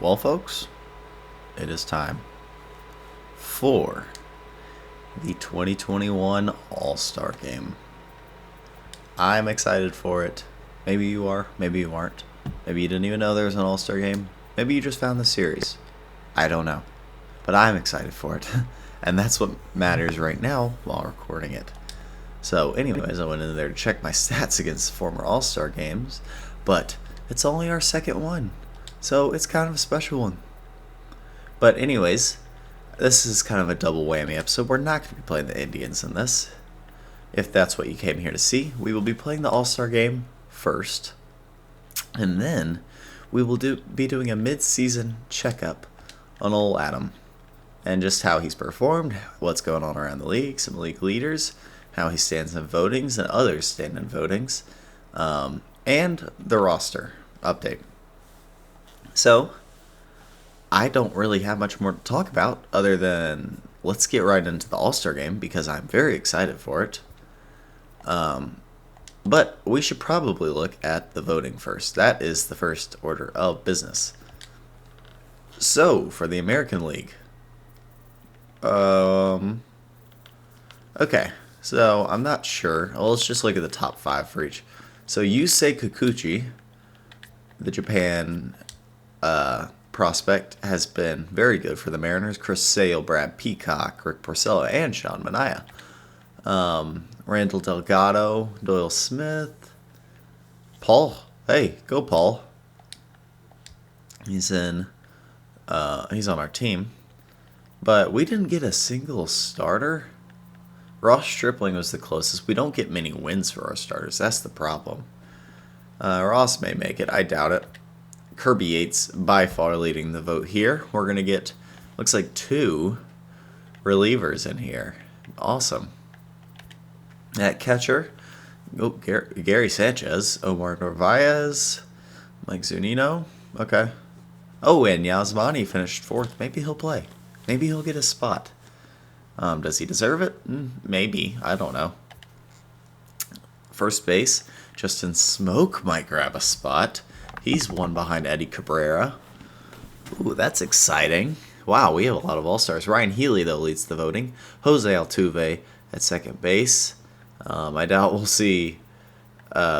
Well, folks, it is time for the 2021 All-Star Game. I'm excited for it. Maybe you are, maybe you aren't. Maybe you didn't even know there was an All-Star Game. Maybe you just found the series. I don't know. But I'm excited for it. And that's what matters right now while recording it. So anyways, I went in there to check my stats against former All-Star games, but it's only our second one. So it's kind of a special one. But anyways, this is kind of a double whammy episode. We're not going to be playing the Indians in this. If that's what you came here to see, we will be playing the All-Star Game first. And then we will be doing a mid-season checkup on old Adam. And just how he's performed, what's going on around the league, some league leaders, how he stands in votings and others stand in votings, and the roster update. So, I don't really have much more to talk about other than let's get right into the All-Star Game because I'm very excited for it. But we should probably look at the voting first. That is the first order of business. So, for the American League. Okay, so I'm not sure. Well, let's just look at the top 5 for each. So Yusei Kikuchi, the Japan prospect, has been very good for the Mariners. Chris Sale, Brad Peacock, Rick Porcello, and Sean Manaea. Randall Delgado, Doyle Smith, Paul. Hey, go Paul. He's on our team. But we didn't get a single starter. Ross Stripling was the closest. We don't get many wins for our starters. That's the problem. Ross may make it. I doubt it. Kirby Yates by far leading the vote here. We're going to get, looks like 2 relievers in here. Awesome. At catcher, Gary Sanchez, Omar Narvaez, Mike Zunino. Okay. Oh, and Yasmani finished 4th. Maybe he'll play. Maybe he'll get a spot. Does he deserve it? Maybe. I don't know. First base, Justin Smoke might grab a spot. He's one behind Eddie Cabrera. Ooh, that's exciting. Wow, we have a lot of all-stars. Ryan Healy, though, leads the voting. Jose Altuve at second base. I doubt we'll see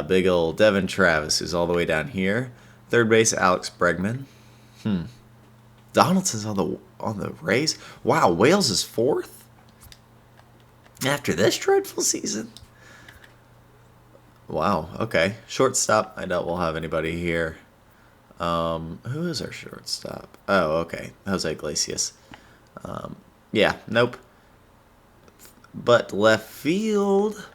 big old Devin Travis, who's all the way down here. Third base, Alex Bregman. Donaldson's on the Rays. Wow, Wales is 4th? After this dreadful season? Wow, okay. Shortstop, I doubt we'll have anybody here. Who is our shortstop? Oh, okay. Jose Iglesias. Yeah, nope. But left field,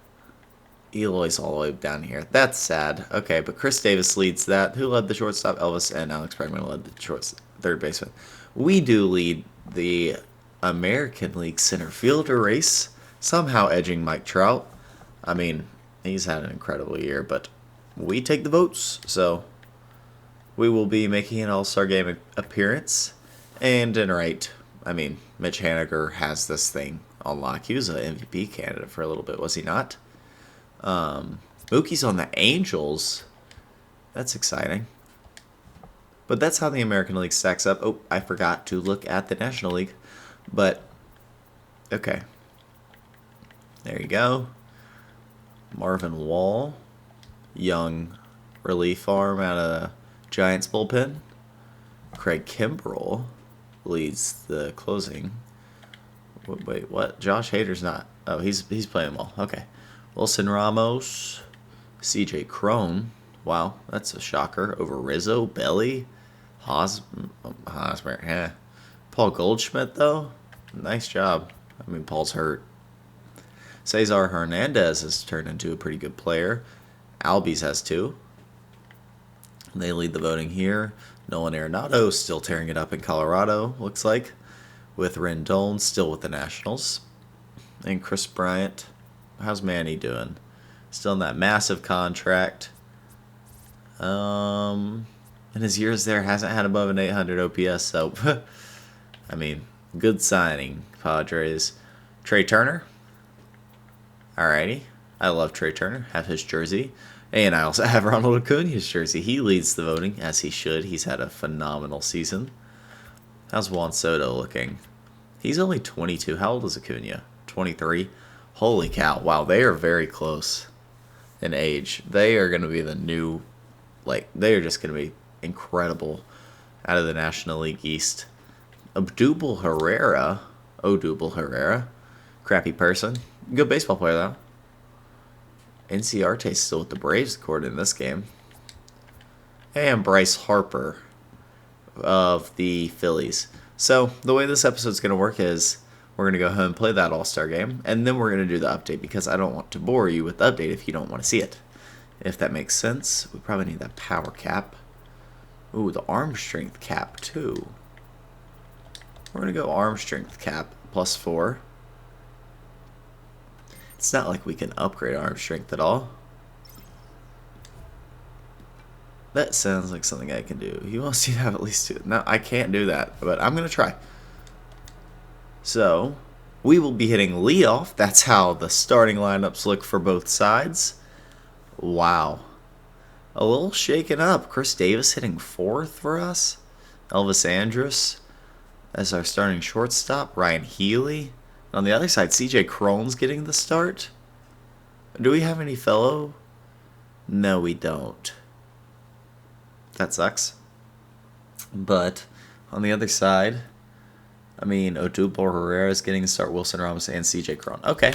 Eloy's all the way down here. That's sad. Okay, but Chris Davis leads that. Who led the shortstop? Elvis and Alex Bregman led the third baseman. We do lead the American League center fielder race, somehow edging Mike Trout. I mean, he's had an incredible year, but we take the votes, so we will be making an All-Star Game appearance. And in right, I mean, Mitch Haniger has this thing on lock. He was an MVP candidate for a little bit, was he not? Mookie's on the Angels. That's exciting. But that's how the American League stacks up. Oh, I forgot to look at the National League. But, okay. There you go. Marvin Wall. Young relief arm out of Giants bullpen. Craig Kimbrell leads the closing. Wait, what? Josh Hader's not. Oh, he's playing well. Okay. Wilson Ramos. CJ Crone. Wow, that's a shocker. Over Rizzo, Belly, Hosmer. Yeah. Paul Goldschmidt, though. Nice job. I mean, Paul's hurt. Cesar Hernandez has turned into a pretty good player. Albies has 2. They lead the voting here. Nolan Arenado still tearing it up in Colorado, looks like. With Rendon still with the Nationals. And Chris Bryant. How's Manny doing? Still in that massive contract. In his years there, hasn't had above an 800 OPS, so, I mean, good signing, Padres. Trey Turner. Alrighty. I love Trey Turner. Have his jersey. And I also have Ronald Acuna's jersey. He leads the voting, as he should. He's had a phenomenal season. How's Juan Soto looking? He's only 22. How old is Acuna? 23. Holy cow. Wow, they are very close in age. They are going to be the new, they are just going to be incredible out of the National League East. Odubel Herrera. Crappy person. Good baseball player, though. NC Arte's still with the Braves according to this game. And Bryce Harper of the Phillies. So the way this episode's going to work is we're going to go ahead and play that All-Star game, and then we're going to do the update because I don't want to bore you with the update if you don't want to see it. If that makes sense, we probably need that power cap. Ooh, the arm strength cap too. We're going to go arm strength cap +4. It's not like we can upgrade arm strength at all. That sounds like something I can do. He wants you to have at least 2. No, I can't do that, but I'm going to try. So, we will be hitting leadoff. That's how the starting lineups look for both sides. Wow. A little shaken up. Chris Davis hitting 4th for us. Elvis Andrus as our starting shortstop. Ryan Healy. On the other side, CJ Cron's getting the start. Do we have any fellow? No, we don't. That sucks. But on the other side, Odubel Herrera is getting the start. Wilson Ramos and CJ Cron. Okay.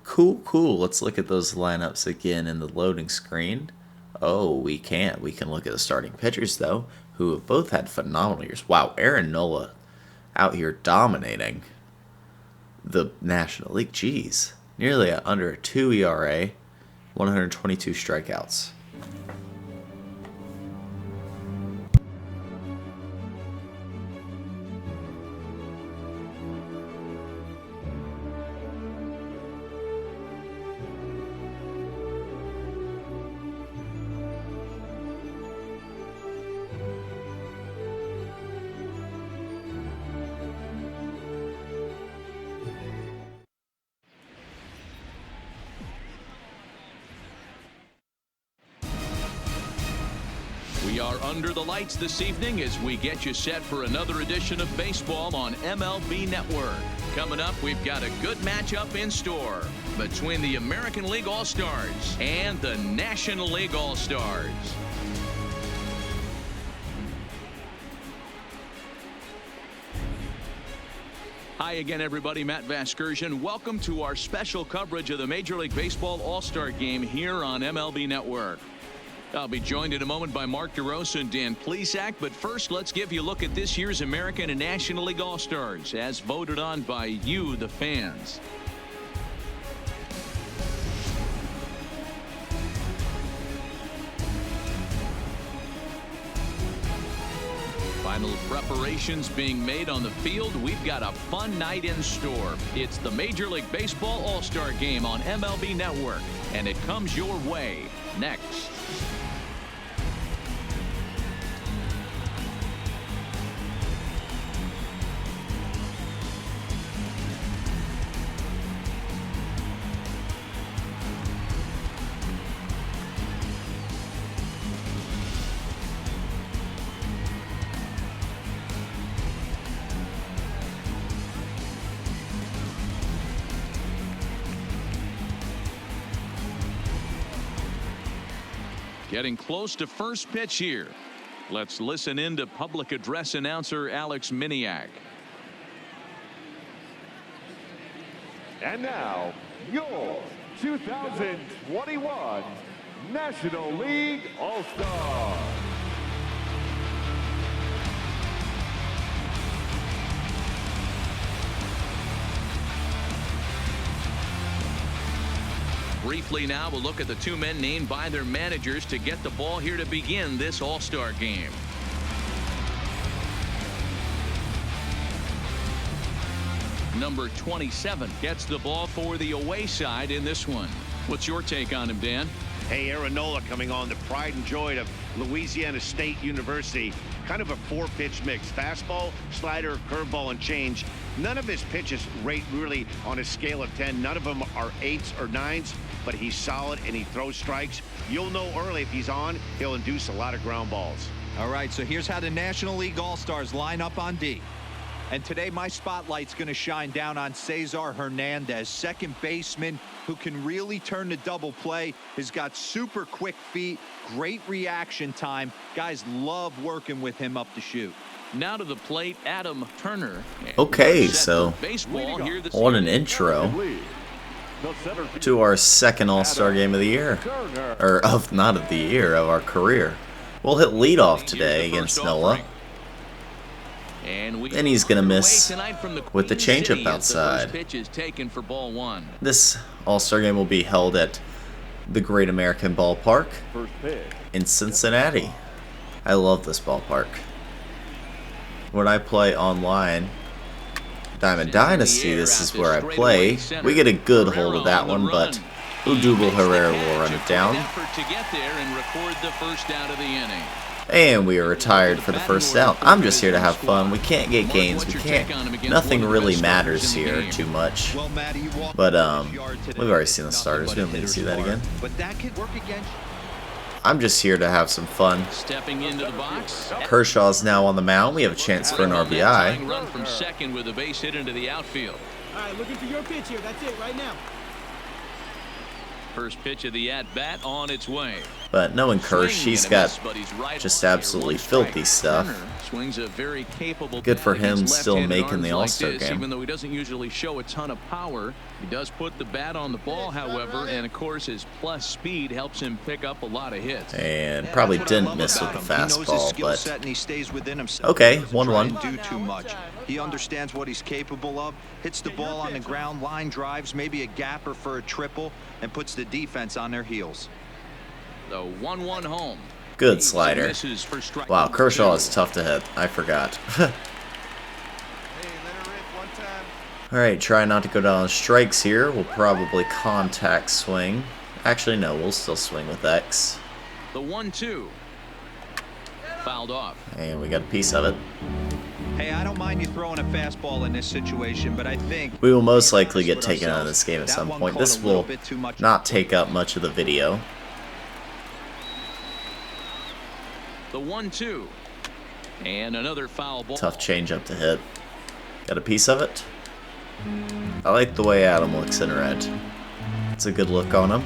Cool. Let's look at those lineups again in the loading screen. Oh, we can't. We can look at the starting pitchers, though, who have both had phenomenal years. Wow, Aaron Nola out here dominating the National League. Jeez. Nearly under a 2 ERA, 122 strikeouts. We are under the lights this evening as we get you set for another edition of baseball on MLB Network. Coming up, we've got a good matchup in store between the American League All-Stars and the National League All-Stars. Hi again, everybody. Matt Vasgersian. Welcome to our special coverage of the Major League Baseball All-Star Game here on MLB Network. I'll be joined in a moment by Mark DeRosa and Dan Plesac, but first let's give you a look at this year's American and National League All-Stars as voted on by you, the fans. Final preparations being made on the field. We've got a fun night in store. It's the Major League Baseball All-Star Game on MLB Network, and it comes your way next. Getting close to first pitch here. Let's listen in to public address announcer Alex Miniak. And now, your 2021 National League All-Star. Briefly now, we'll look at the 2 men named by their managers to get the ball here to begin this All-Star game. Number 27 gets the ball for the away side in this one. What's your take on him, Dan? Hey, Aaron Nola coming on, the pride and joy of Louisiana State University. kind of a four-pitch mix. Fastball, slider, curveball, and change. None of his pitches rate really on a scale of 10. None of them are 8s or 9s, but he's solid and he throws strikes. You'll know early if he's on, he'll induce a lot of ground balls. All right, so here's how the National League All-Stars line up on D. And today my spotlight's going to shine down on Cesar Hernandez, second baseman who can really turn the double play. Has got super quick feet, great reaction time. Guys love working with him up the chute. Now to the plate, Adam Turner. Okay, so what an intro to our second All-Star game of the year. Or not of the year, of our career. We'll hit leadoff today against Nola. And he's going to miss with the changeup outside. This All-Star game will be held at the Great American Ballpark in Cincinnati. I love this ballpark. When I play online, Diamond Dynasty, this is where I play. We get a good hold of that one, but Odubel Herrera will run it down. And we are retired for the first out. I'm just here to have fun. We can't get gains. We can't. Nothing really matters here too much. But we've already seen the starters. We don't need to see that again. I'm just here to have some fun. Kershaw's now on the mound. We have a chance for an RBI. Run from second with a base hit into the outfield. All right, looking for your pitch here. That's it right now. First pitch of the at-bat on its way. But knowing Kersh, he's got just absolutely filthy stuff. Good for him still making the All-Star game. Even though he doesn't usually show a ton of power, he does put the bat on the ball, however, and of course his plus speed helps him pick up a lot of hits. And probably didn't miss with the fastball, but okay, 1-1. Do too much. He understands what he's capable of. Hits the ball on the ground, line drives, maybe a gapper for a triple, and puts the defense on their heels. The 1-1 home. Good slider. Wow, Kershaw is tough to hit. I forgot. Alright, try not to go down on strikes here. We'll probably contact swing. Actually, no, we'll still swing with X. The 1-2. Fouled off. And we got a piece of it. Hey, I don't mind you throwing a fastball in this situation, but I think we will most likely get taken out of this game at some point. This will not take up much of the video. The 1-2. And another foul ball. Tough changeup to hit. Got a piece of it. I like the way Adam looks in red. It's a good look on him.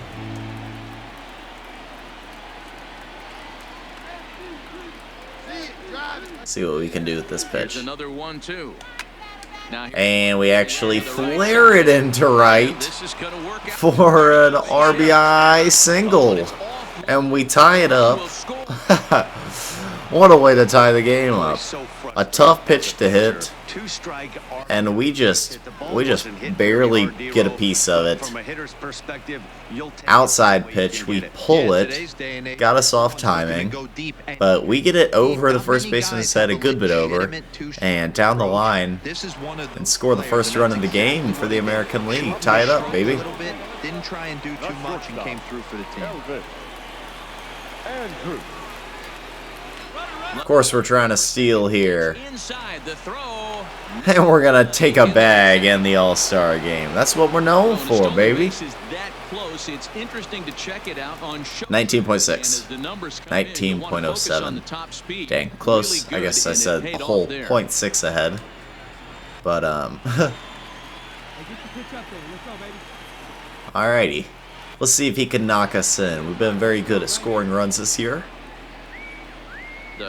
See what we can do with this pitch. Another 1-2. And we actually flare it into right for an RBI single. And we tie it up. What a way to tie the game up. A tough pitch to hit. And we just barely get a piece of it. Outside pitch, we pull it. Got us off timing. But we get it over the first baseman's head, a good bit over. And down the line. And score the first run of the game for the American League. Tie it up, baby. Didn't try and do too much and came through for the team. Of course, we're trying to steal here. And we're going to take a bag in the All-Star game. That's what we're known for, baby. 19.6. 19.07. Dang, close. I guess I said a whole 0.6 ahead. But, alrighty. Let's see if he can knock us in. We've been very good at scoring runs this year.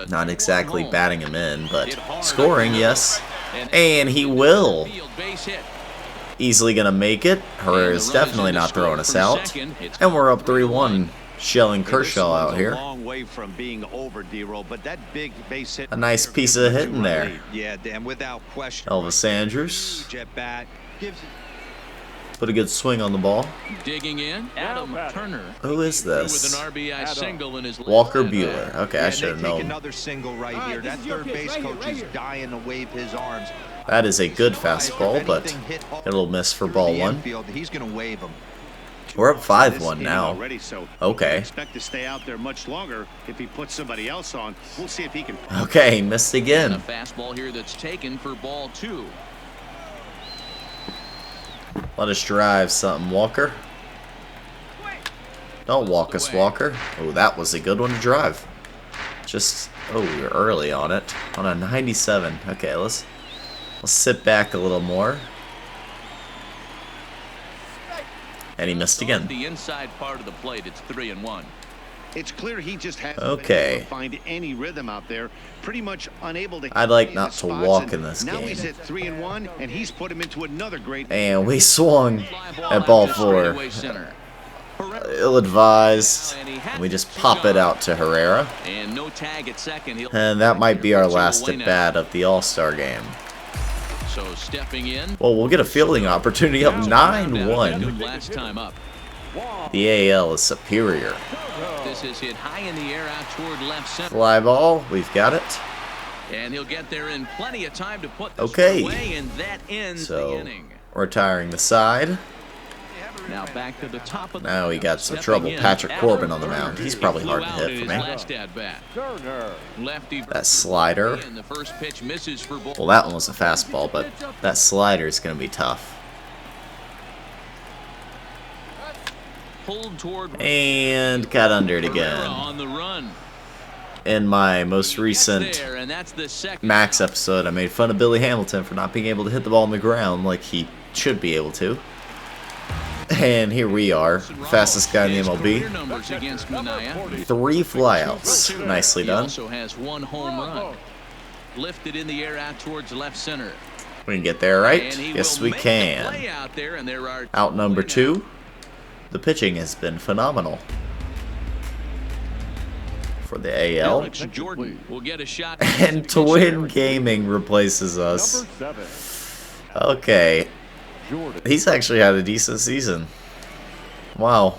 Not exactly batting him in, but scoring, yes. And he will. Easily going to make it. Herrera's definitely not throwing us out. And we're up 3-1. Shelling Kershaw out here. A nice piece of hitting there. Elvis Andrews. Put a good swing on the ball. Digging in, Adam Turner. Who is this? With an RBI single in his Walker Buehler. Okay, I should have known. Another single right here. That third base coach is dying to wave his arms. That is a good fastball, but it'll miss for ball one. He's going to wave him. We're up offs in this 5-1 inning now. already, so Okay. expect to stay out there much longer. If he puts somebody else on, we'll see if he can. Okay, missed And a again. fastball here that's taken for ball 2. Let us drive something, Walker. Don't walk us, Walker. Oh, that was a good one to drive. Just, oh, we were early on it. On a 97. Okay, let's sit back a little more. And he missed again. The inside part of the plate, it's 3-1. It's clear he just hasn't Okay. been able to find any rhythm out there. Pretty much unable to. I'd like hit not his to spots, walk and in this now game. he's at 3-1, and he's put him into another great. And we swung Fly at ball out to 4. straightaway center. Ill-advised. And we just pop it out to Herrera. And no tag at second. And that might be our last at bat of the All-Star game. So stepping in. Well, we'll get a fielding opportunity up 9-1. Last time up. The AL is superior. This is hit high in the air out toward left center. Fly ball, we've got it. And he'll get there in plenty of time to put this Okay. away, and that ends the So, inning. retiring the side. Now back to the top of the Now we got some Stepping trouble. in, Patrick Adam Corbin on the Turner. mound. He's probably He hard to flew hit out for in me. his last at bat. Turner. Lefty That slider. and the first pitch misses for ball. Well, that one was a fastball, but that slider is going to be tough. Pulled toward And got under it Herrera again. on the run. In my most Gets recent there, and that's the second Max out. episode, I made fun of Billy Hamilton for not being able to hit the ball on the ground like he should be able to. And here we are, fastest guy in the His career MLB. numbers against Minaya. 3 flyouts. Nicely He done. also has 1 home run. Lifted in the air out towards left center. We can get there, right? And he Yes, will we make the can. play out there, and there are Out number two 2. The pitching has been phenomenal for the AL. Alex Jordan will get a shot. And Twin Gaming replaces us. Number 7. Okay. Jordan. He's actually had a decent season. Wow.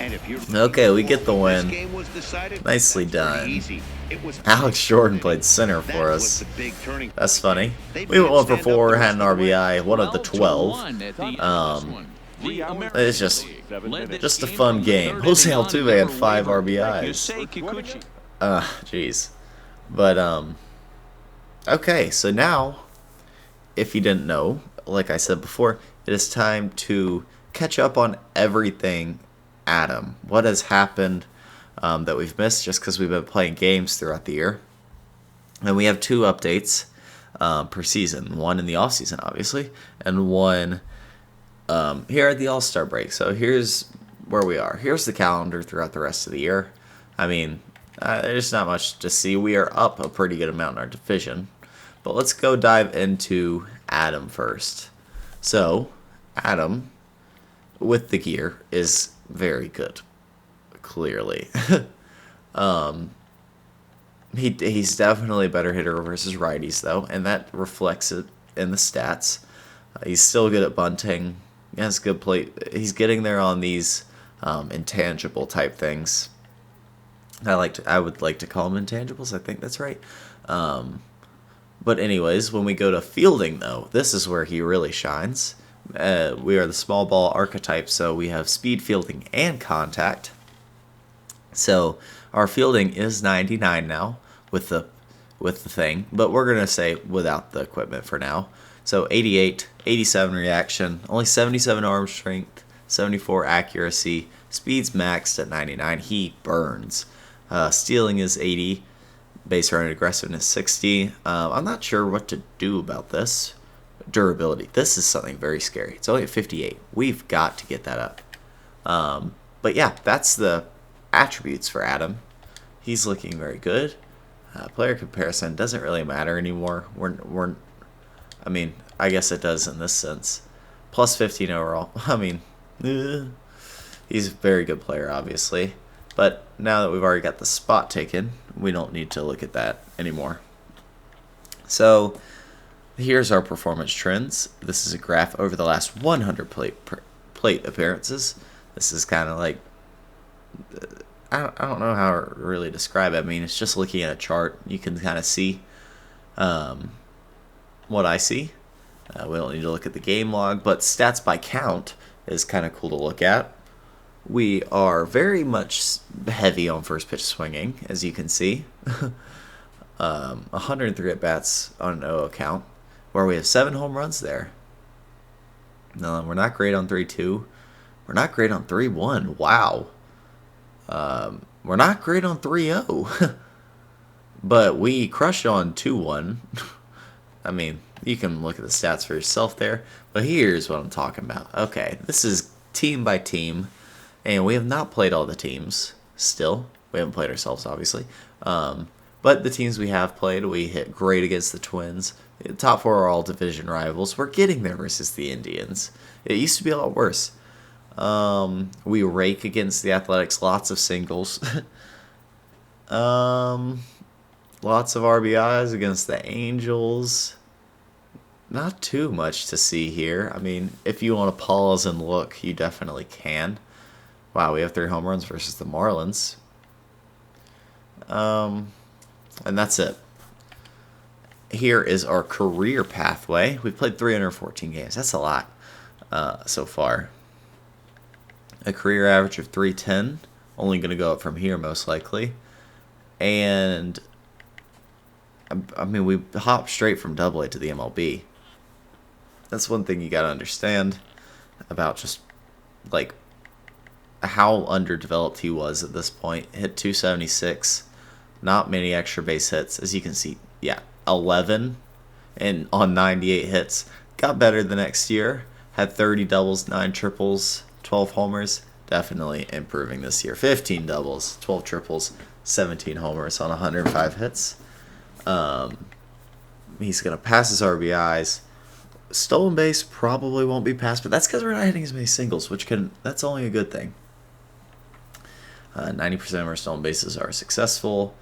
And if you're Okay, we get the this win. game was decided, Nicely that's pretty done. easy. It was Alex Jordan played center That for was us. the big turning That's funny. They We went 1 for can't stand 4, up had an against the RBI, one of the 12. 12-1 at the end of this Um, one. The American It's just League led the just a team fun from the game. third Jose inning on, Altuve and had they were 5 wavering. RBIs. Yusei Kikuchi. Jeez. But, okay, so now, if you didn't know, like I said before, it is time to catch up on everything Adam. What has happened that we've missed just because we've been playing games throughout the year. And we have 2 updates per season. One in the off season, obviously, and one here at the All-Star break. So here's where we are. Here's the calendar throughout the rest of the year. I mean, there's not much to see. We are up a pretty good amount in our division. But let's go dive into Adam first. So, Adam, with the gear, is very good. Clearly. He's definitely a better hitter versus righties, though, and that reflects it in the stats. He's still good at bunting. He has good plate. He's getting there on these intangible type things. I would like to call them intangibles. I think that's right. But anyways, when we go to fielding, though, this is where he really shines. We are the small ball archetype, so we have speed, fielding, and contact. So our fielding is 99 now with the thing, but we're gonna say without the equipment for now. So 88, 87 reaction, only 77 arm strength, 74 accuracy, speed's maxed at 99. He burns. Stealing is 80, base running aggressiveness 60. I'm not sure what to do about this. Durability. This is something very scary. It's only at 58. We've got to get that up. But yeah, that's the attributes for Adam. He's looking very good. Player comparison doesn't really matter anymore. I mean, I guess it does in this sense. Plus 15 overall. I mean, he's a very good player, obviously. But now that we've already got the spot taken, we don't need to look at that anymore. So here's our performance trends. This is a graph over the last 100 plate appearances. This is kind of like, I don't know how to really describe it. I mean, it's just looking at a chart. You can kind of see what I see. We don't need to look at the game log, but stats by count is kind of cool to look at. We are very much heavy on first pitch swinging, as you can see. 103 at-bats on an 0 count, where we have 7 home runs there. No, we're not great on 3-2. We're not great on 3-1. Wow. We're not great on 3-0. But we crushed on 2-1. I mean, you can look at the stats for yourself there. But here's what I'm talking about. Okay, this is team by team. And we have not played all the teams still. We haven't played ourselves, obviously. But the teams we have played, we hit great against the Twins. The top 4 are all division rivals. We're getting there versus the Indians. It used to be a lot worse. We rake against the Athletics. Lots of singles. Lots of RBIs against the Angels. Not too much to see here. I mean, if you want to pause and look, you definitely can. Wow, we have 3 home runs versus the Marlins. And that's it. Here is our career pathway. We've played 314 games. That's a lot so far. A career average of 310. Only going to go up from here, most likely. And, I mean, we hopped straight from AA to the MLB. That's one thing you got to understand about just, like, how underdeveloped he was at this point. Hit 276. Not many extra base hits. As you can see, yeah, 11 and on 98 hits. Got better the next year. Had 30 doubles, 9 triples, 12 homers. Definitely improving this year. 15 doubles, 12 triples, 17 homers on 105 hits. He's going to pass his RBIs. Stolen base probably won't be passed, but that's because we're not hitting as many singles, that's only a good thing. 90% of our stolen bases are successful.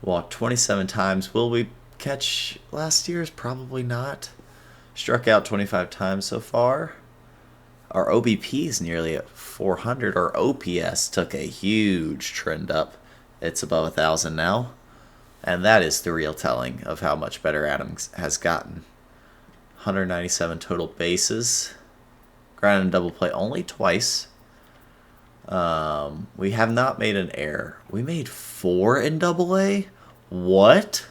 Walked 27 times. Will we catch last year's? Probably not. Struck out 25 times so far. Our OBP is nearly at 400. Our OPS took a huge trend up. It's above 1,000 now. And that is the real telling of how much better Adams has gotten. 197 total bases. Ground and double play only twice. We have not made an error. We made 4 in AA? What?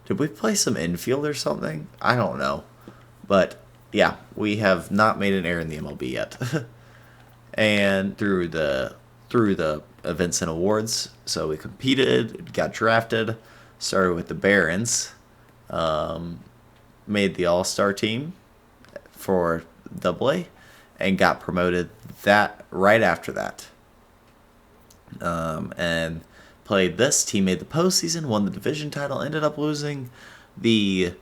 Did we play some infield or something? I don't know. But, yeah, we have not made an error in the MLB yet. And through the events and awards, so we competed, got drafted, started with the Barons, made the All-Star team for AA, and got promoted that right after that. And played this team, made the postseason, won the division title, ended up losing the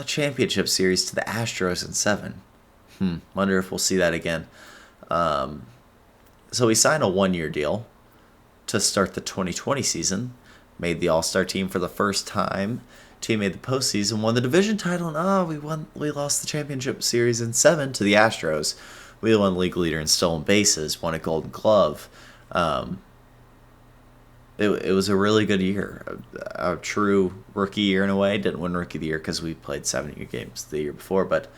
championship series to the Astros in 7. Wonder if we'll see that again. So we signed a 1-year deal to start the 2020 season. Made the All-Star team for the first time. Team made the postseason, won the division title, and we lost the championship series in 7 to the Astros. We won league leader in stolen bases, won a Golden Glove. It was a really good year, a true rookie year in a way. Didn't win rookie of the year because we played 70 games the year before, but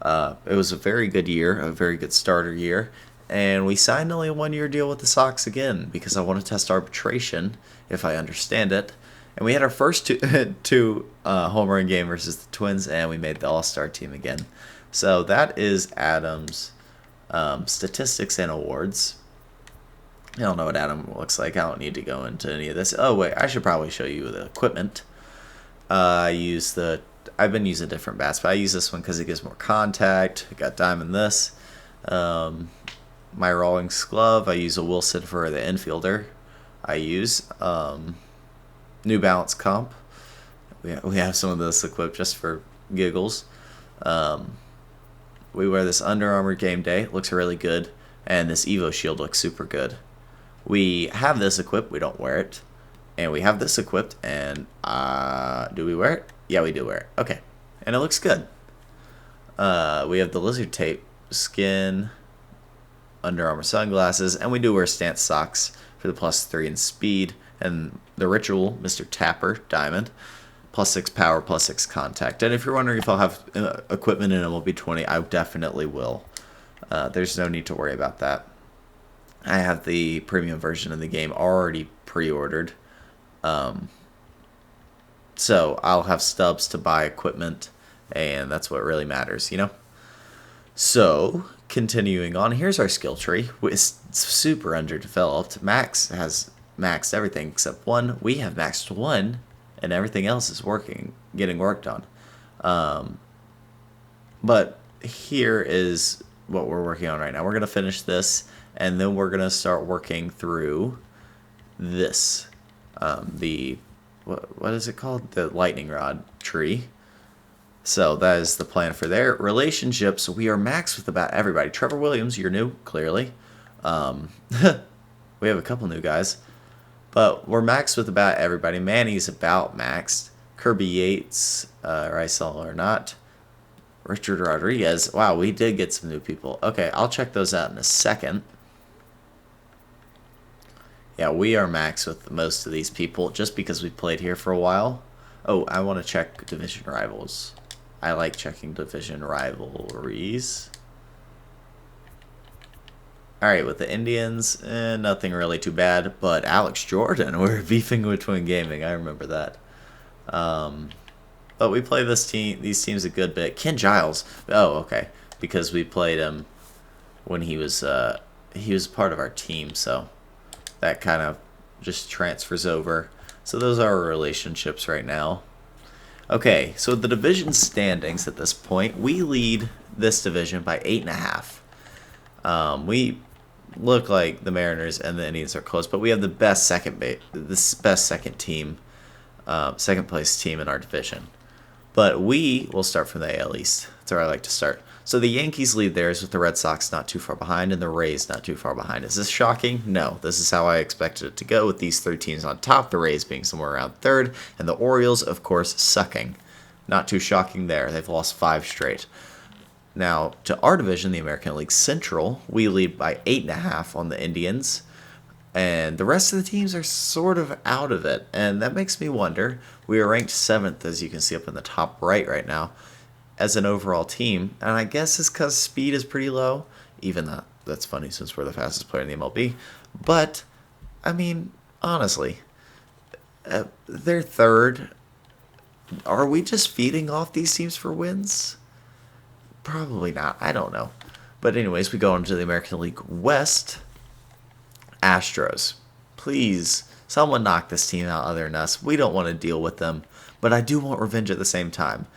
it was a very good year, a very good starter year. And we signed only a 1-year deal with the Sox again because I want to test arbitration, if I understand it. And we had our first two home run game versus the Twins, and we made the All-Star team again. So that is Adam's statistics and awards. I don't know what Adam looks like. I don't need to go into any of this. Oh, wait, I should probably show you the equipment. I've been using different bats, but I use this one because it gives more contact. I got diamond this. My Rawlings glove, I use a Wilson for the infielder. I use New Balance comp. We have some of this equipped just for giggles. We wear this Under Armour game day. It looks really good. And this Evo Shield looks super good. We have this equipped. We don't wear it. And we have this equipped. And do we wear it? Yeah, we do wear it. Okay. And it looks good. We have the Lizard Tape skin, Under Armour sunglasses, and we do wear stance socks for the +3 in speed. And the Ritual, Mr. Tapper, diamond, +6 power, +6 contact. And if you're wondering if I'll have equipment in MLB 20, I definitely will. There's no need to worry about that. I have the premium version of the game already pre-ordered. So I'll have stubs to buy equipment, and that's what really matters, you know? So, continuing on, here's our skill tree. It's super underdeveloped. Max has maxed everything except one. We have maxed one, and everything else is getting worked on. But here is what we're working on right now. We're going to finish this, and then we're going to start working through this. What is it called? The lightning rod tree. So that is the plan for their relationships. We are maxed with about everybody. Trevor Williams, you're new, clearly. We have a couple new guys. But we're maxed with about everybody. Manny's about maxed. Kirby Yates, Rysel or not. Richard Rodriguez. Wow, we did get some new people. Okay, I'll check those out in a second. Yeah, we are maxed with most of these people just because we played here for a while. Oh, I want to check division rivals. I like checking division rivalries. Alright, with the Indians, nothing really too bad. But Alex Jordan, we're beefing with Twin Gaming. I remember that. But we play these teams a good bit. Ken Giles. Oh, okay. Because we played him when he was part of our team, so that kind of just transfers over. So those are our relationships right now. Okay, so the division standings at this point, we lead this division by 8.5. We look like the Mariners and the Indians are close, but we have the best second place team in our division. But we will start from the AL East. That's where I like to start. So the Yankees lead theirs with the Red Sox not too far behind and the Rays not too far behind. Is this shocking? No. This is how I expected it to go with these three teams on top, the Rays being somewhere around third, and the Orioles, of course, sucking. Not too shocking there. They've lost 5 straight. Now, to our division, the American League Central, we lead by 8.5 on the Indians. And the rest of the teams are sort of out of it. And that makes me wonder. We are ranked 7th, as you can see up in the top right now, as an overall team. And I guess it's because speed is pretty low. Even that's funny since we're the fastest player in the MLB. But, I mean, honestly, they're third. Are we just feeding off these teams for wins? Probably not. I don't know. But anyways, we go into the American League West. Astros. Please, someone knock this team out other than us. We don't want to deal with them. But I do want revenge at the same time.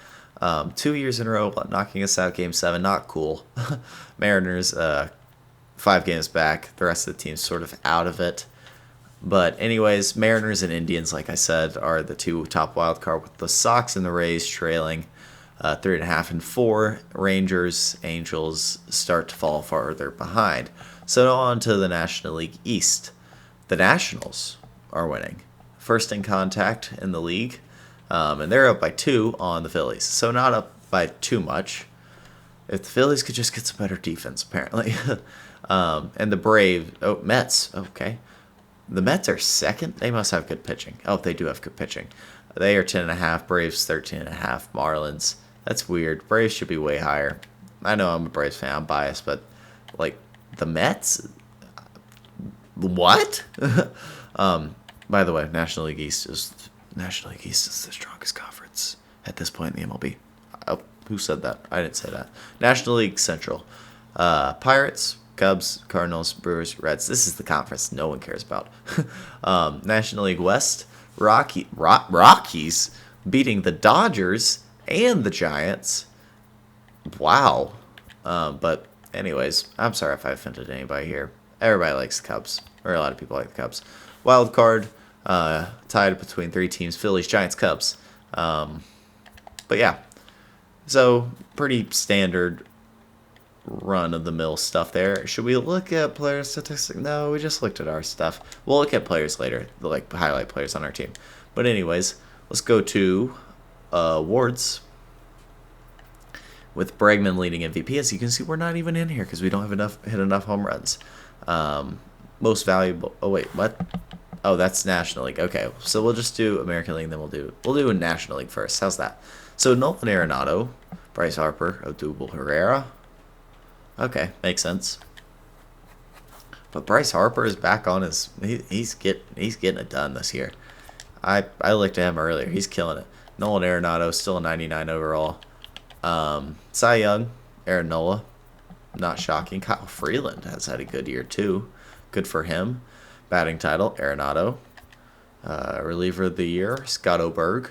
2 years in a row knocking us out Game 7. Not cool. Mariners 5 games back. The rest of the team's sort of out of it. But anyways, Mariners and Indians, like I said, are the 2 top wild card, with the Sox and the Rays trailing 3.5 and 4. Rangers, Angels start to fall farther behind. So on to the National League East. The Nationals are winning. First in contact in the league. And they're up by 2 on the Phillies. So not up by too much. If the Phillies could just get some better defense, apparently. And the Mets. Okay. The Mets are second. They must have good pitching. Oh, they do have good pitching. They are 10.5. Braves 13.5. Marlins. That's weird. Braves should be way higher. I know I'm a Braves fan. I'm biased, but like the Mets. What? By the way, National League East is the strongest conference at this point in the MLB. Oh, who said that? I didn't say that. National League Central. Pirates, Cubs, Cardinals, Brewers, Reds. This is the conference no one cares about. National League West. Rockies beating the Dodgers and the Giants. Wow. But anyways, I'm sorry if I offended anybody here. Everybody likes the Cubs, or a lot of people like the Cubs. Wild card, tied between 3 teams: Phillies, Giants, Cubs. But yeah, so pretty standard run-of-the-mill stuff there. Should we look at player statistics? No, we just looked at our stuff. We'll look at players later, the highlight players on our team. But anyways, let's go to awards. With Bregman leading MVP, as you can see, we're not even in here because we don't have hit enough home runs. Most valuable. Oh wait, what? Oh, that's National League. Okay, so we'll just do American League, then we'll do a National League first. How's that? So Nolan Arenado, Bryce Harper, Odubel Herrera, Okay, makes sense. But Bryce Harper is back on his. He's getting it done this year. I looked at him earlier. He's killing it. Nolan Arenado still a 99 overall. Cy Young, Aaron Nola, not shocking. Kyle Freeland has had a good year too. Good for him. Batting title, Arenado. Reliever of the year, Scott Oberg.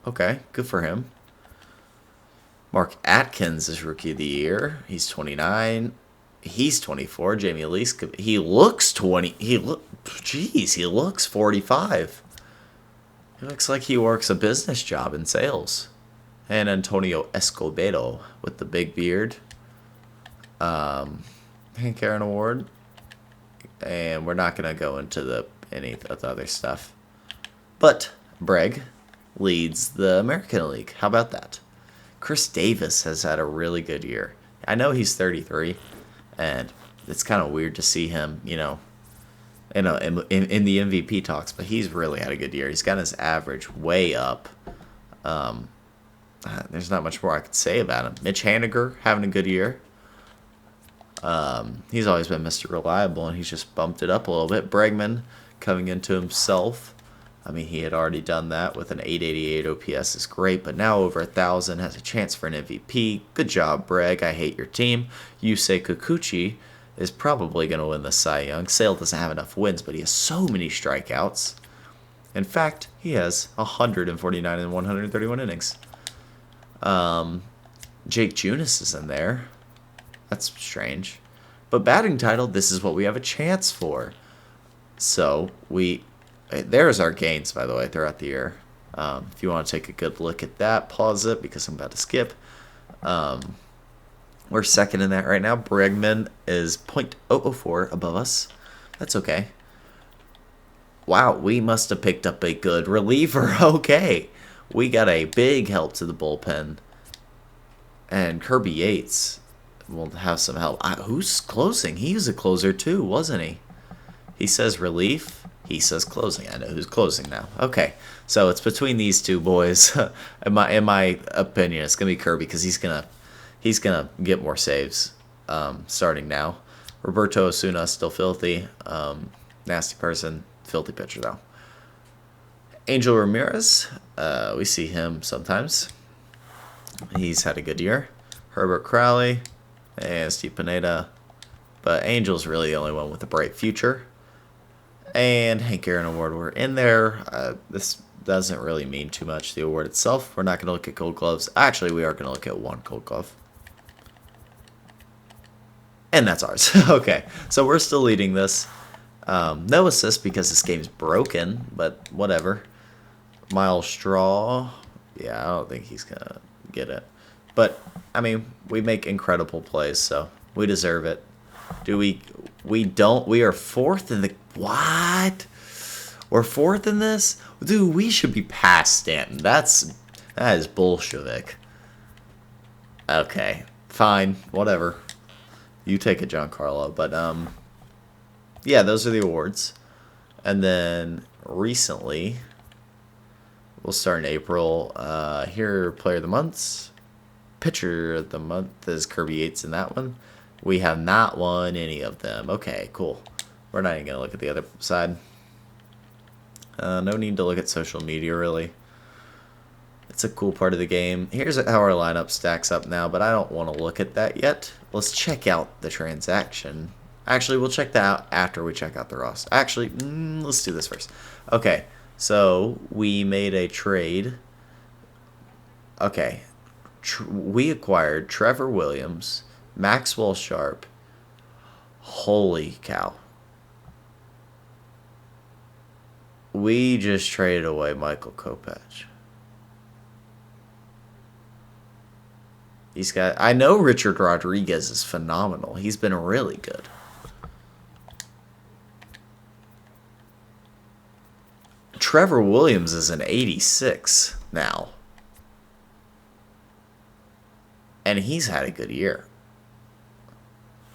Okay, good for him. Mark Atkins is rookie of the year. He's 29. He's 24. Jamie Lease, he looks 20. He looks 45. He looks like he works a business job in sales. And Antonio Escobedo with the big beard. Hank Aaron Award. And we're not going to go into any of the other stuff. But Bregg leads the American League. How about that? Chris Davis has had a really good year. I know he's 33, and it's kind of weird to see him, in the MVP talks, but he's really had a good year. He's got his average way up. There's not much more I could say about him. Mitch Haniger having a good year. He's always been Mr. Reliable, and he's just bumped it up a little bit. Bregman coming into himself. I mean, he had already done that with an 888 OPS is great, but now over 1,000 has a chance for an MVP. Good job, Bregg. I hate your team. Yusei Kikuchi is probably going to win the Cy Young. Sale doesn't have enough wins, but he has so many strikeouts. In fact, he has 149 in 131 innings. Jake Junis is in there. That's strange. But batting title, this is what we have a chance for. So, there's our gains, by the way, throughout the year. If you want to take a good look at that, pause it because I'm about to skip. We're second in that right now. Bregman is .004 above us. That's okay. Wow, we must have picked up a good reliever. Okay. We got a big help to the bullpen. And Kirby Yates will have some help. Who's closing? He was a closer too, wasn't he? He says relief. He says closing. I know who's closing now. Okay, so it's between these two boys. in my opinion, it's gonna be Kirby because he's gonna get more saves starting now. Roberto Osuna still filthy, nasty person, filthy pitcher though. Angel Ramirez, we see him sometimes. He's had a good year. Herbert Crowley and Steve Pineda, but Angel's really the only one with a bright future. And Hank Aaron Award, we're in there. This doesn't really mean too much, the award itself. We're not going to look at Gold Gloves. Actually, we are going to look at one Gold Glove. And that's ours. Okay, so we're still leading this. No assist because this game's broken, but whatever. Miles Straw, yeah, I don't think he's going to get it. But, I mean, we make incredible plays, so we deserve it. Do we? We don't. We are fourth in the... What? We're fourth in this? Dude, we should be past Stanton. That is Bolshevik. Okay, fine, whatever. You take it, Giancarlo. But, yeah, those are the awards. And then, recently, we'll start in April. Here, Player of the Month. Pitcher of the Month is Kirby Yates in that one. We have not won any of them. Okay, cool. We're not even going to look at the other side. No need to look at social media, really. It's a cool part of the game. Here's how our lineup stacks up now, but I don't want to look at that yet. Let's check out the transaction. Actually, we'll check that out after we check out the roster. Actually, let's do this first. Okay, so we made a trade. Okay, we acquired Trevor Williams, Maxwell Sharp. Holy cow. We just traded away Michael Kopech. I know Richard Rodriguez is phenomenal. He's been really good. Trevor Williams is an 86 now. And he's had a good year.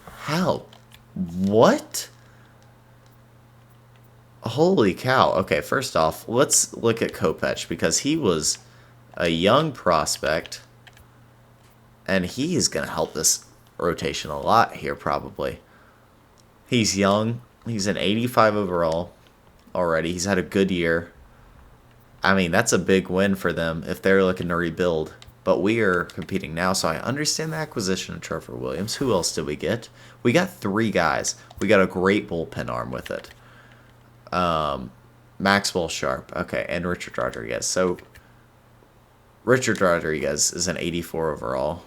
How? What? Holy cow. Okay, first off, let's look at Kopech because he was a young prospect and he is going to help this rotation a lot here probably. He's young. He's an 85 overall already. He's had a good year. I mean, that's a big win for them if they're looking to rebuild. But we are competing now, so I understand the acquisition of Trevor Williams. Who else did we get? We got 3 guys. We got a great bullpen arm with it. Maxwell Sharp. Okay, and Richard Rodriguez. So, Richard Rodriguez is an 84 overall.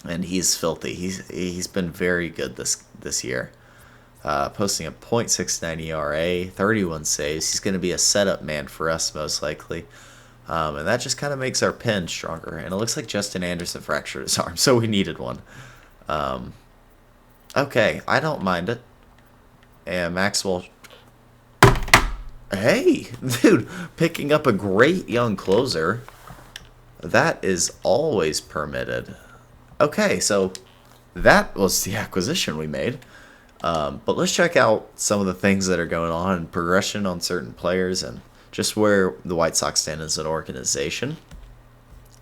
And he's filthy. He's been very good this year. Posting a .69 ERA, 31 saves. He's going to be a setup man for us most likely. And that just kind of makes our pen stronger. And it looks like Justin Anderson fractured his arm, so we needed one. Okay, I don't mind it. And Maxwell... Hey, dude, picking up a great young closer. That is always permitted. Okay, so that was the acquisition we made. But let's check out some of the things that are going on and progression on certain players and just where the White Sox stand as an organization.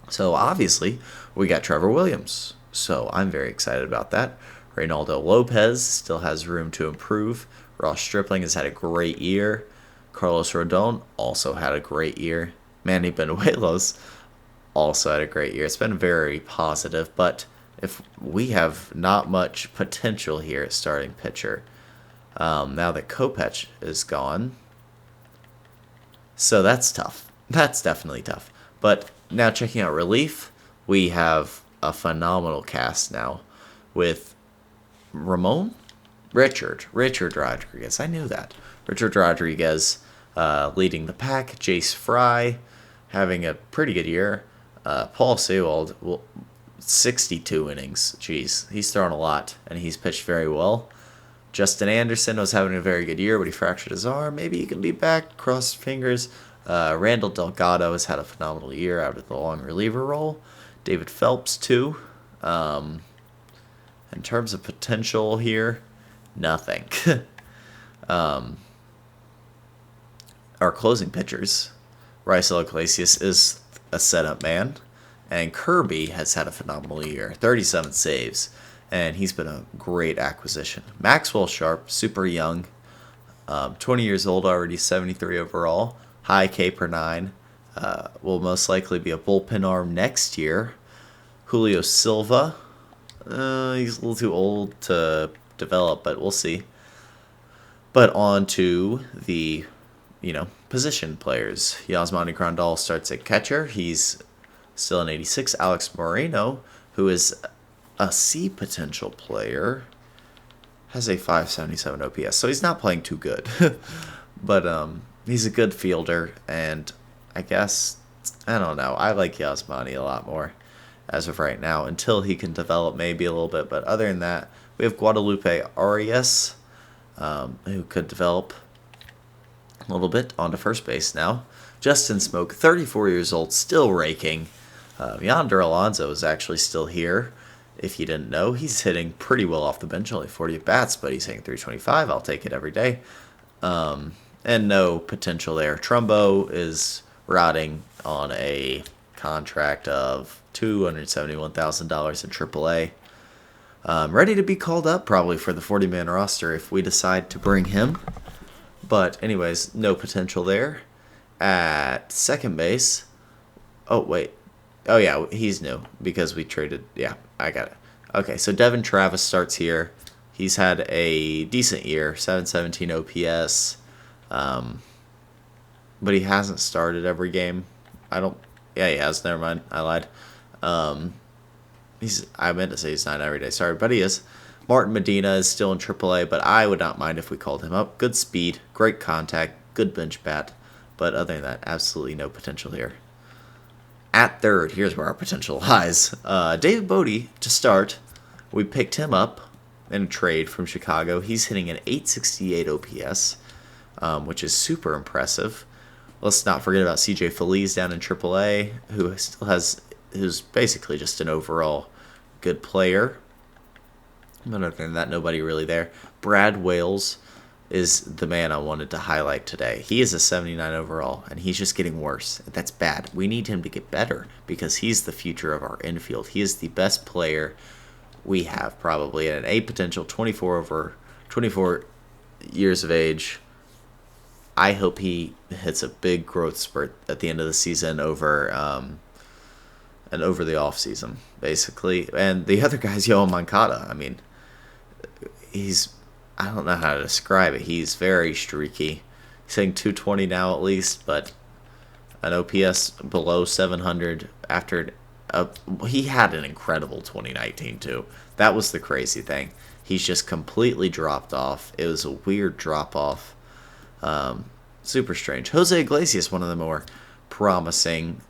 So obviously, we got Trevor Williams. So I'm very excited about that. Reynaldo Lopez still has room to improve. Ross Stripling has had a great year. Carlos Rodon also had a great year. Manny Benuelos also had a great year. It's been very positive, but if we have not much potential here at starting pitcher, now that Kopech is gone, so that's tough. That's definitely tough. But now checking out relief, we have a phenomenal cast now with Richard Rodriguez. I knew that. Richard Rodriguez leading the pack. Jace Fry having a pretty good year. Paul Sewald, 62 innings. Jeez, he's thrown a lot, and he's pitched very well. Justin Anderson was having a very good year, but he fractured his arm. Maybe he can be back. Cross fingers. Randall Delgado has had a phenomenal year out of the long reliever role. David Phelps, too. In terms of potential here, nothing. Our closing pitchers, Raisel Iglesias is a setup man, and Kirby has had a phenomenal year, 37 saves, and he's been a great acquisition. Maxwell Sharp, super young, 20 years old already, 73 overall, high K per 9, will most likely be a bullpen arm next year. Julio Silva, he's a little too old to develop, but we'll see. But on to the, position players. Yasmani Grandal starts at catcher. He's still an 86. Alex Moreno, who is a C potential player, has a 577 OPS. So he's not playing too good. But he's a good fielder, and I guess, I don't know. I like Yasmani a lot more as of right now, until he can develop maybe a little bit. But other than that, we have Guadalupe Arias, who could develop a little bit onto first base now. Justin Smoke, 34 years old, still raking. Yonder Alonso is actually still here. If you didn't know, he's hitting pretty well off the bench, only 40 at bats, but he's hitting 325. I'll take it every day. And no potential there. Trumbo is rotting on a contract of $271,000 in AAA. Ready to be called up probably for the 40-man roster if we decide to bring him. But anyways, no potential there. At second base, oh wait, oh yeah, he's new because we traded, yeah, I got it. Okay, so Devin Travis starts here. He's had a decent year, 717 OPS, but he hasn't started every game. He has, never mind, I lied. I meant to say he's not every day, sorry, but he is. Martin Medina is still in AAA, but I would not mind if we called him up. Good speed, great contact, good bench bat, but other than that, absolutely no potential here. At third, here's where our potential lies. David Bodie, to start, we picked him up in a trade from Chicago. He's hitting an 868 OPS, which is super impressive. Let's not forget about CJ Feliz down in AAA, who's basically just an overall good player. But other than that, nobody really there. Brad Wales is the man I wanted to highlight today. He is a 79 overall, and he's just getting worse. That's bad. We need him to get better because he's the future of our infield. He is the best player we have probably an A potential 24 years of age. I hope he hits a big growth spurt at the end of the season over the off season, basically. And the other guy's Yoel Moncada. I mean, I don't know how to describe it. He's very streaky. He's hitting 220 now at least, but an OPS below 700 after he had an incredible 2019 too. That was the crazy thing. He's just completely dropped off. It was a weird drop off. Super strange. Jose Iglesias, one of the more promising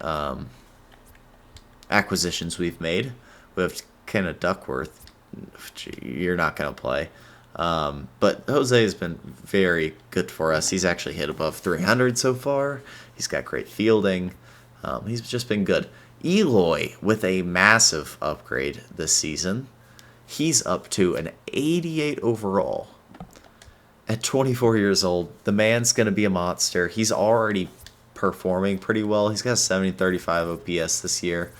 acquisitions we've made. We have Kenneth Duckworth. You're not going to play. But Jose has been very good for us. He's actually hit above 300 so far. He's got great fielding. He's just been good. Eloy with a massive upgrade this season. He's up to an 88 overall. At 24 years old, the man's going to be a monster. He's already performing pretty well. He's got 70-35 OPS this year,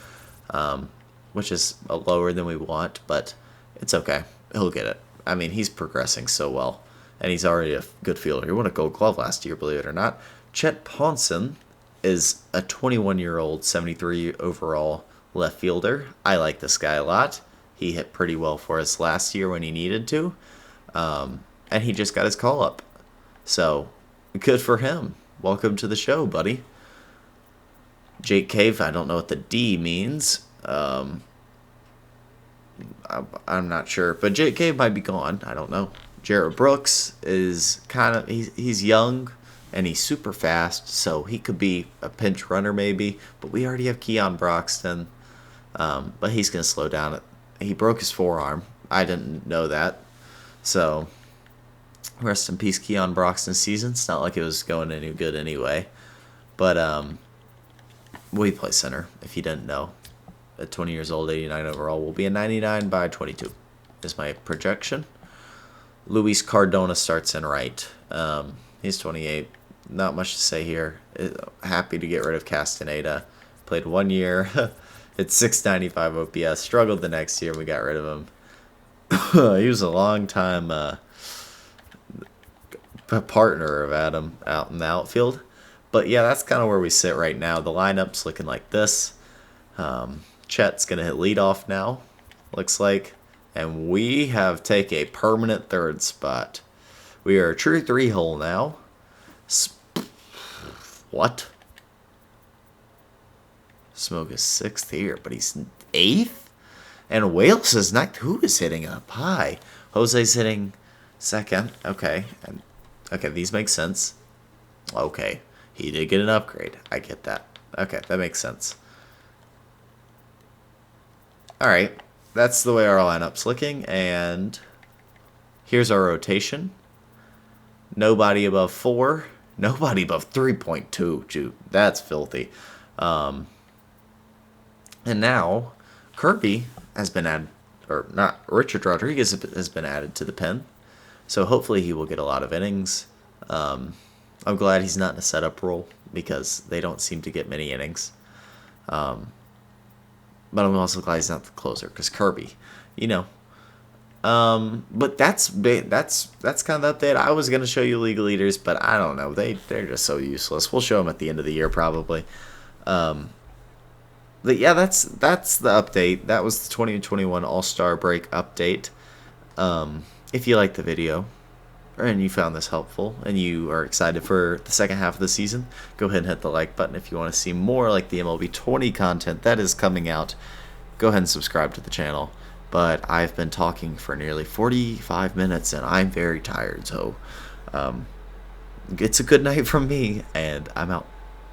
which is lower than we want, but it's okay. He'll get it. I mean, he's progressing so well, and he's already a good fielder. He won a Gold Glove last year, believe it or not. Chet Ponson is a 21-year-old, 73 overall left fielder. I like this guy a lot. He hit pretty well for us last year when he needed to, and he just got his call up. So, good for him. Welcome to the show, buddy. Jake Cave, I don't know what the D means. I'm not sure, but Jake Cave might be gone. I don't know. Jarrett Brooks is he's young and he's super fast, so he could be a pinch runner maybe. But we already have Keon Broxton, but he's gonna slow down. He broke his forearm. I didn't know that, so rest in peace, Keon Broxton's season. It's not like it was going any good anyway, but we play center. If you didn't know. At 20 years old, 89 overall, will be a 99 by 22 is my projection. Luis Cardona starts in right. He's 28. Not much to say here. Happy to get rid of Castaneda. Played 1 year. It's 695 OPS. Struggled the next year. We got rid of him. He was a long time partner of Adam out in the outfield. But yeah, that's kind of where we sit right now. The lineup's looking like this. Chet's going to hit leadoff now, looks like. And we have taken a permanent third spot. We are a true 3-hole now. What? Smoke is 6th here, but he's 8th? And Wales is ninth. Who is hitting up high? Jose's hitting 2nd. Okay. Okay, these make sense. Okay. He did get an upgrade. I get that. Okay, that makes sense. Alright, that's the way our lineup's looking, and here's our rotation. Nobody above 4, nobody above 3.2. Dude, that's filthy. And now, Kirby has been added, or not, Richard Rodriguez has been added to the pen, so hopefully he will get a lot of innings. I'm glad he's not in a setup role, because they don't seem to get many innings. But I'm also glad he's not the closer, because Kirby, you know. But that's kind of the update. I was going to show you league leaders, but I don't know. They're just so useless. We'll show them at the end of the year, probably. But yeah, that's the update. That was the 2021 All-Star Break update. If you liked the video, and you found this helpful, and you are excited for the second half of the season, go ahead and hit the like button. If you want to see more like the MLB 20 content that is coming out, go ahead and subscribe to the channel. But I've been talking for nearly 45 minutes, and I'm very tired, so it's a good night from me, and I'm out.